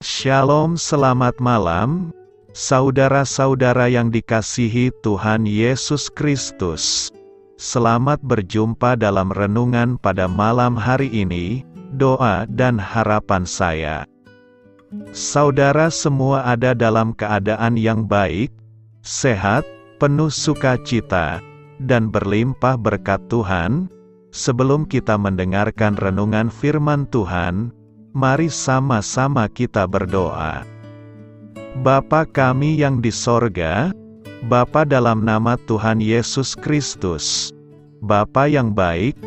Shalom, selamat malam, saudara-saudara yang dikasihi Tuhan Yesus Kristus. Selamat berjumpa dalam renungan pada malam hari ini. Doa dan harapan saya, saudara semua ada dalam keadaan yang baik, sehat, penuh sukacita, dan berlimpah berkat Tuhan. Sebelum kita mendengarkan renungan firman Tuhan, mari sama-sama kita berdoa. Bapa kami yang di sorga, Bapa dalam nama Tuhan Yesus Kristus, Bapa yang baik,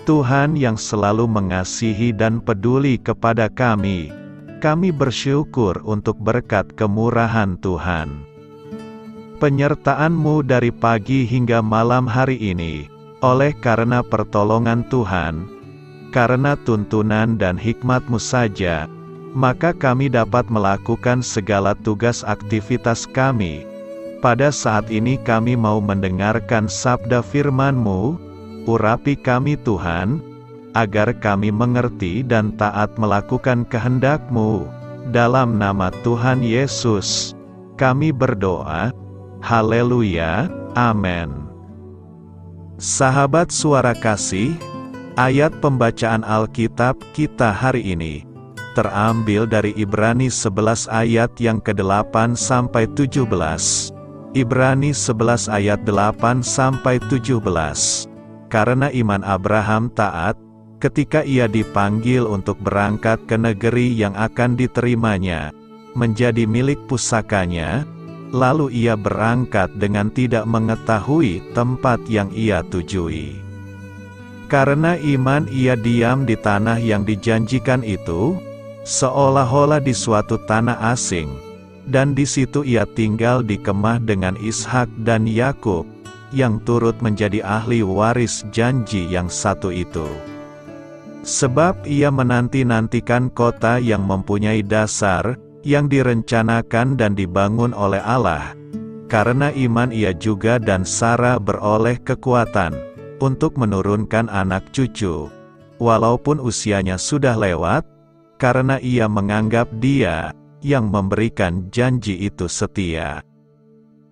Tuhan yang selalu mengasihi dan peduli kepada kami bersyukur untuk berkat kemurahan Tuhan. Penyertaan-Mu dari pagi hingga malam hari ini, oleh karena pertolongan Tuhan, karena tuntunan dan hikmat-Mu saja, maka kami dapat melakukan segala tugas aktivitas kami. Pada saat ini kami mau mendengarkan sabda firman-Mu, urapi kami Tuhan, agar kami mengerti dan taat melakukan kehendak-Mu. Dalam nama Tuhan Yesus, kami berdoa. Haleluya, amin. Sahabat suara kasih, ayat pembacaan Alkitab kita hari ini terambil dari Ibrani 11 ayat yang ke-8 sampai 17. Ibrani 11 ayat 8 sampai 17. Karena iman Abraham taat, ketika ia dipanggil untuk berangkat ke negeri yang akan diterimanya, menjadi milik pusakanya, lalu ia berangkat dengan tidak mengetahui tempat yang ia tujui. Karena iman ia diam di tanah yang dijanjikan itu, seolah-olah di suatu tanah asing, dan di situ ia tinggal di kemah dengan Ishak dan Yakub, yang turut menjadi ahli waris janji yang satu itu. Sebab ia menanti-nantikan kota yang mempunyai dasar, yang direncanakan dan dibangun oleh Allah. Karena iman ia juga dan Sarah beroleh kekuatan untuk menurunkan anak cucu, walaupun usianya sudah lewat, karena ia menganggap Dia yang memberikan janji itu setia.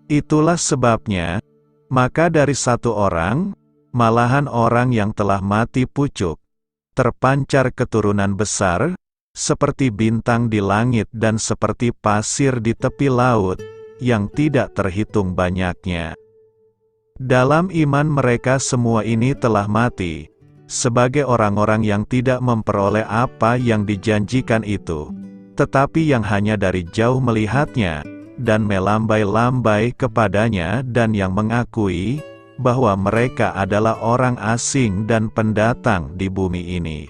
Itulah sebabnya, maka dari satu orang, malahan orang yang telah mati pucuk, terpancar keturunan besar, seperti bintang di langit dan seperti pasir di tepi laut, yang tidak terhitung banyaknya. Dalam iman mereka semua ini telah mati, sebagai orang-orang yang tidak memperoleh apa yang dijanjikan itu, tetapi yang hanya dari jauh melihatnya, dan melambai-lambai kepadanya dan yang mengakui, bahwa mereka adalah orang asing dan pendatang di bumi ini.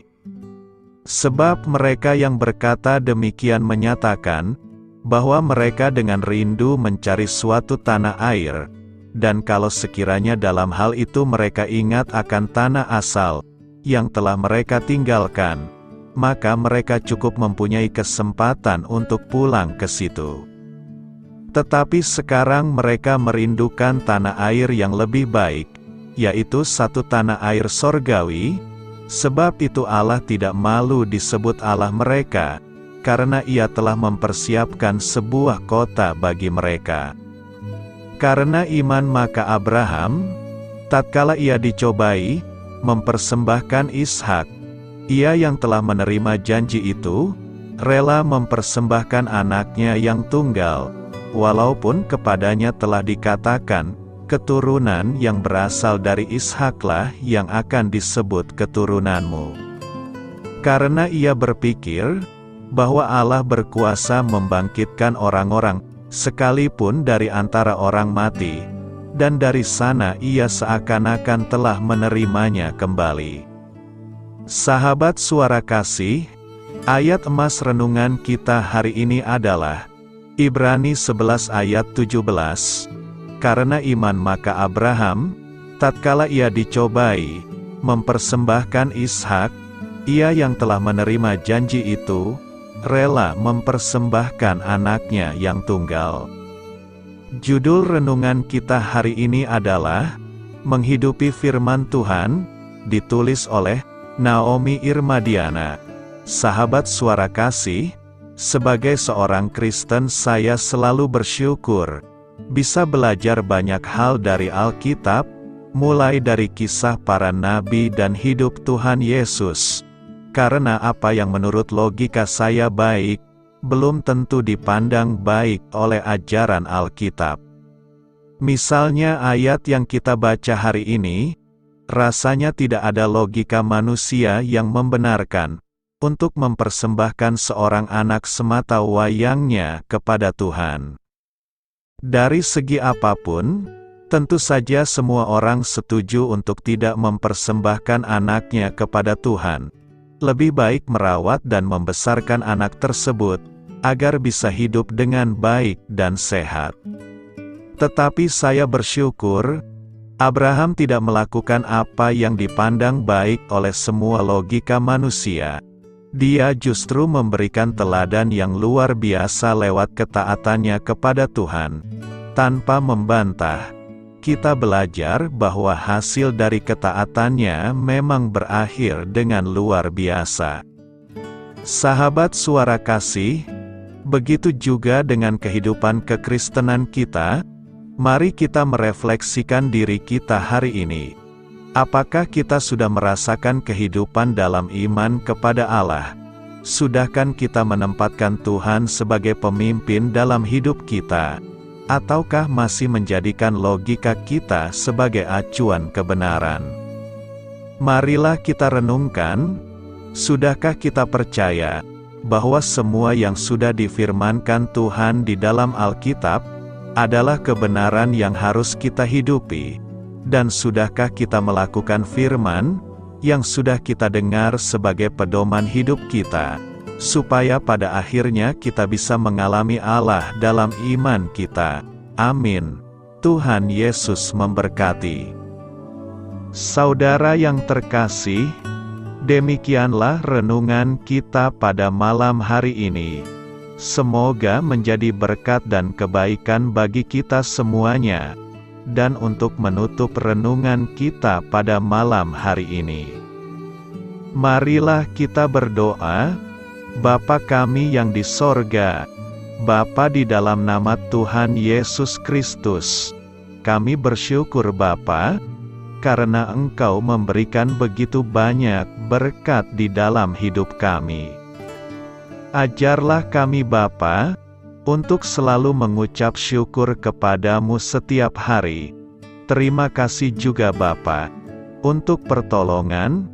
Sebab mereka yang berkata demikian menyatakan, bahwa mereka dengan rindu mencari suatu tanah air, dan kalau sekiranya dalam hal itu mereka ingat akan tanah asal, yang telah mereka tinggalkan, maka mereka cukup mempunyai kesempatan untuk pulang ke situ. Tetapi sekarang mereka merindukan tanah air yang lebih baik, yaitu satu tanah air sorgawi. Sebab itu Allah tidak malu disebut Allah mereka, karena Ia telah mempersiapkan sebuah kota bagi mereka. Karena iman maka Abraham, tatkala ia dicobai, mempersembahkan Ishak, ia yang telah menerima janji itu, rela mempersembahkan anaknya yang tunggal, walaupun kepadanya telah dikatakan, keturunan yang berasal dari Ishaklah yang akan disebut keturunanmu. Karena ia berpikir, bahwa Allah berkuasa membangkitkan orang-orang, sekalipun dari antara orang mati, dan dari sana ia seakan-akan telah menerimanya kembali. Sahabat suara kasih, ayat emas renungan kita hari ini adalah, Ibrani 11 ayat 17, karena iman maka Abraham, tatkala ia dicobai, mempersembahkan Ishak, ia yang telah menerima janji itu, rela mempersembahkan anaknya yang tunggal. Judul renungan kita hari ini adalah, Menghidupi Firman Tuhan, ditulis oleh Naomi Irmadiana. Sahabat suara kasih, Sebagai seorang Kristen, saya selalu bersyukur bisa belajar banyak hal dari Alkitab, mulai dari kisah para nabi dan hidup Tuhan Yesus. Karena apa yang menurut logika saya baik, belum tentu dipandang baik oleh ajaran Alkitab. Misalnya ayat yang kita baca hari ini, rasanya tidak ada logika manusia yang membenarkan untuk mempersembahkan seorang anak semata wayangnya kepada Tuhan. Dari segi apapun, tentu saja semua orang setuju untuk tidak mempersembahkan anaknya kepada Tuhan. Lebih baik merawat dan membesarkan anak tersebut, agar bisa hidup dengan baik dan sehat. Tetapi saya bersyukur, Abraham tidak melakukan apa yang dipandang baik oleh semua logika manusia. Dia justru memberikan teladan yang luar biasa lewat ketaatannya kepada Tuhan. Tanpa membantah, kita belajar bahwa hasil dari ketaatannya memang berakhir dengan luar biasa. Sahabat Suara Kasih, begitu juga dengan kehidupan kekristenan kita. Mari kita merefleksikan diri kita hari ini. Apakah kita sudah merasakan kehidupan dalam iman kepada Allah? Sudahkah kita menempatkan Tuhan sebagai pemimpin dalam hidup kita? Ataukah masih menjadikan logika kita sebagai acuan kebenaran? Marilah kita renungkan, sudahkah kita percaya bahwa semua yang sudah difirmankan Tuhan di dalam Alkitab adalah kebenaran yang harus kita hidupi? Dan sudahkah kita melakukan firman yang sudah kita dengar sebagai pedoman hidup kita, supaya pada akhirnya kita bisa mengalami Allah dalam iman kita? Amin. Tuhan Yesus memberkati. Saudara yang terkasih, demikianlah renungan kita pada malam hari ini. Semoga menjadi berkat dan kebaikan bagi kita semuanya. Dan untuk menutup renungan kita pada malam hari ini, marilah kita berdoa. Bapa kami yang di sorga, Bapa, di dalam nama Tuhan Yesus Kristus, kami bersyukur Bapa, karena Engkau memberikan begitu banyak berkat di dalam hidup kami. Ajarlah kami Bapa, untuk selalu mengucap syukur kepadamu setiap hari. Terima kasih juga Bapa, untuk pertolongan,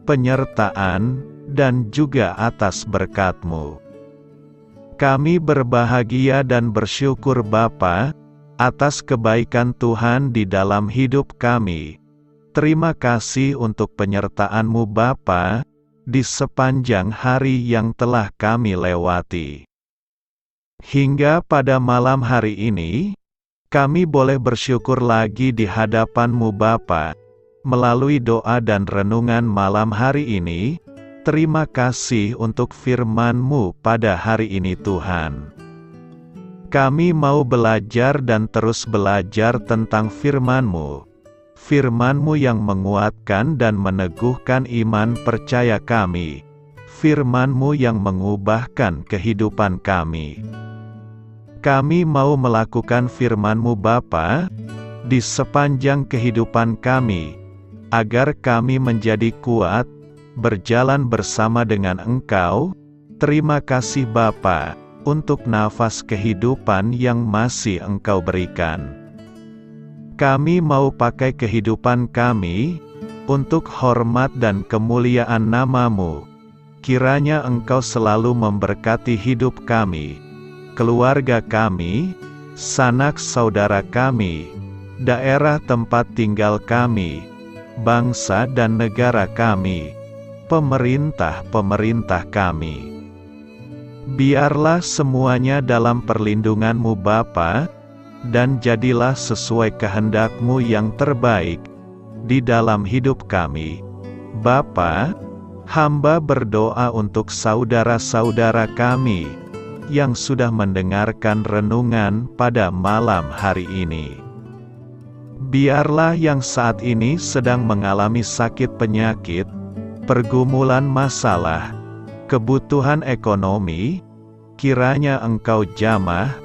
penyertaan, dan juga atas berkat-Mu. Kami berbahagia dan bersyukur Bapa, atas kebaikan Tuhan di dalam hidup kami. Terima kasih untuk penyertaan-Mu Bapa, di sepanjang hari yang telah kami lewati. Hingga pada malam hari ini, kami boleh bersyukur lagi di hadapan-Mu Bapa, melalui doa dan renungan malam hari ini. Terima kasih untuk firman-Mu pada hari ini Tuhan. Kami mau belajar dan terus belajar tentang firman-Mu. Firman-Mu yang menguatkan dan meneguhkan iman percaya kami. Firman-Mu yang mengubahkan kehidupan kami. Kami mau melakukan firman-Mu Bapa, di sepanjang kehidupan kami, agar kami menjadi kuat, berjalan bersama dengan Engkau. Terima kasih Bapa, untuk nafas kehidupan yang masih Engkau berikan. Kami mau pakai kehidupan kami, untuk hormat dan kemuliaan nama-Mu. Kiranya Engkau selalu memberkati hidup kami, keluarga kami, sanak saudara kami, daerah tempat tinggal kami, bangsa dan negara kami, pemerintah-pemerintah kami. Biarlah semuanya dalam perlindungan-Mu Bapa, dan jadilah sesuai kehendak-Mu yang terbaik di dalam hidup kami. Bapa, hamba berdoa untuk saudara-saudara kami yang sudah mendengarkan renungan pada malam hari ini. Biarlah yang saat ini sedang mengalami sakit penyakit, pergumulan masalah, kebutuhan ekonomi, kiranya Engkau jamah,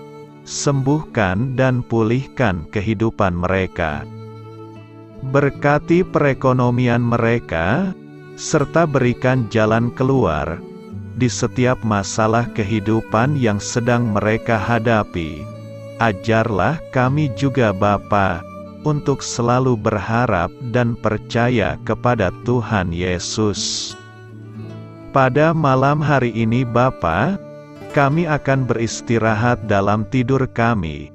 sembuhkan dan pulihkan kehidupan mereka. Berkati perekonomian mereka, serta berikan jalan keluar di setiap masalah kehidupan yang sedang mereka hadapi. Ajarlah kami juga Bapa, untuk selalu berharap dan percaya kepada Tuhan Yesus. Pada malam hari ini Bapa, kami akan beristirahat dalam tidur kami.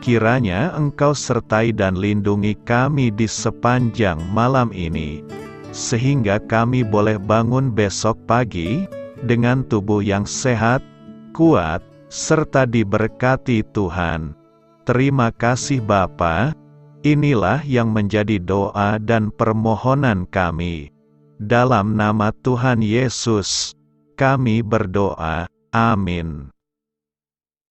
Kiranya Engkau sertai dan lindungi kami di sepanjang malam ini, sehingga kami boleh bangun besok pagi dengan tubuh yang sehat, kuat, serta diberkati Tuhan. Terima kasih Bapa. Inilah yang menjadi doa dan permohonan kami. Dalam nama Tuhan Yesus, kami berdoa. Amin.